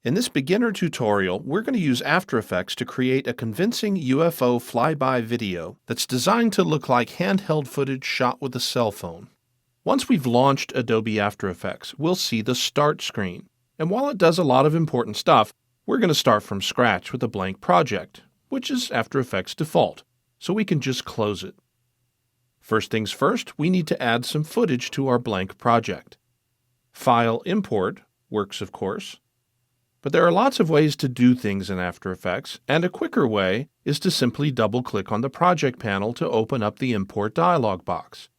In this beginner tutorial, we're going to use After Effects to create a convincing UFO flyby video that's designed to look like handheld footage shot with a cell phone. Once we've launched Adobe After Effects, we'll see the Start screen. And while it does a lot of important stuff, we're going to start from scratch with a blank project, which is After Effects default, so we can just close it. First things first, we need to add some footage to our blank project. File Import works, of course. But there are lots of ways to do things in After Effects, and a quicker way is to simply double-click on the project panel to open up the Import dialog box.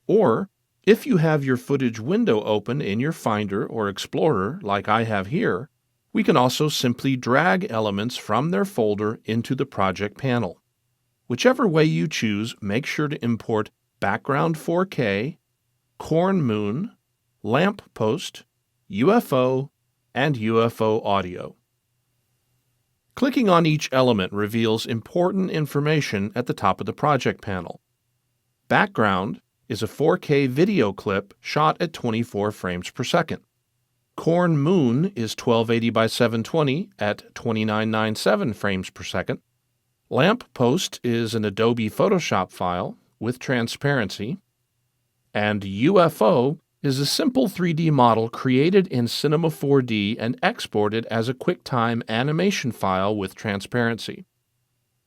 Or, if you have your footage window open in your Finder or Explorer, like I have here, we can also simply drag elements from their folder into the project panel. Whichever way you choose, make sure to import Background 4K, Corn Moon, Lamp Post, UFO, and UFO audio. Clicking on each element reveals important information at the top of the project panel. Background is a 4K video clip shot at 24 frames per second. Corn Moon is 1280 by 720 at 2997 frames per second. Lamp Post is an Adobe Photoshop file with transparency. And UFO is a simple 3D model created in Cinema 4D and exported as a QuickTime animation file with transparency.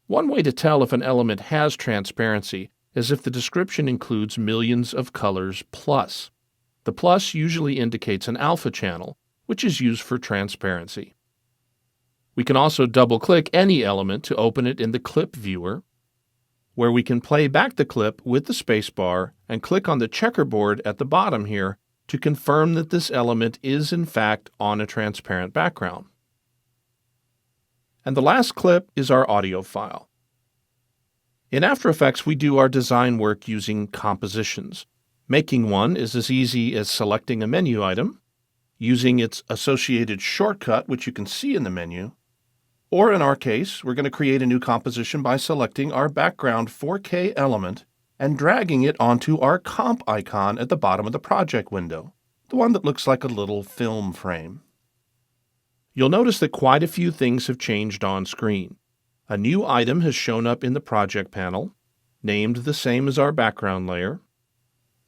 One way to tell if an element has transparency is if the description includes millions of colors plus. The plus usually indicates an alpha channel, which is used for transparency. We can also double-click any element to open it in the Clip Viewer, where we can play back the clip with the spacebar and click on the checkerboard at the bottom here to confirm that this element is in fact on a transparent background. And the last clip is our audio file. In After Effects, we do our design work using compositions. Making one is as easy as selecting a menu item, using its associated shortcut, which you can see in the menu, or in our case, we're going to create a new composition by selecting our background 4K element and dragging it onto our comp icon at the bottom of the project window, the one that looks like a little film frame. You'll notice that quite a few things have changed on screen. A new item has shown up in the project panel, named the same as our background layer.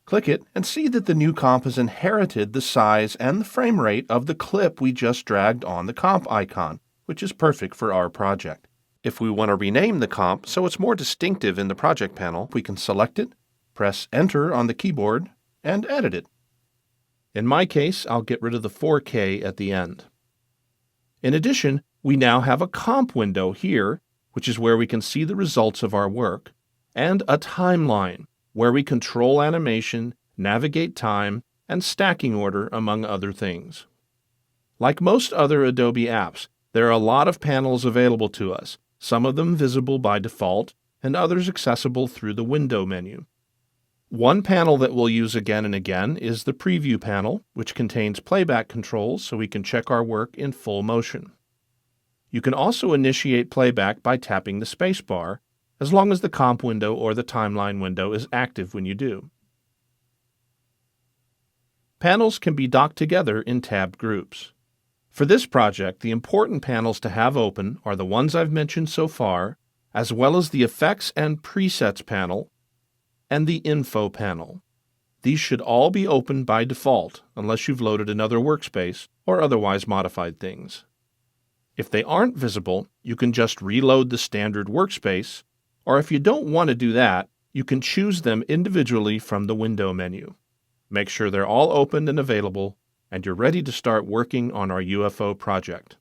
Click it and see that the new comp has inherited the size and the frame rate of the clip we just dragged on the comp icon, which is perfect for our project. If we want to rename the comp so it's more distinctive in the project panel, we can select it, press Enter on the keyboard, and edit it. In my case, I'll get rid of the 4K at the end. In addition, we now have a comp window here, which is where we can see the results of our work, and a timeline, where we control animation, navigate time, and stacking order, among other things. Like most other Adobe apps, there are a lot of panels available to us, some of them visible by default, and others accessible through the Window menu. One panel that we'll use again and again is the Preview panel, which contains playback controls so we can check our work in full motion. You can also initiate playback by tapping the spacebar, as long as the comp window or the timeline window is active when you do. Panels can be docked together in tabbed groups. For this project, the important panels to have open are the ones I've mentioned so far, as well as the Effects and Presets panel and the Info panel. These should all be open by default, unless you've loaded another workspace or otherwise modified things. If they aren't visible, you can just reload the standard workspace, or if you don't want to do that, you can choose them individually from the Window menu. Make sure they're all open and available, and you're ready to start working on our UFO project.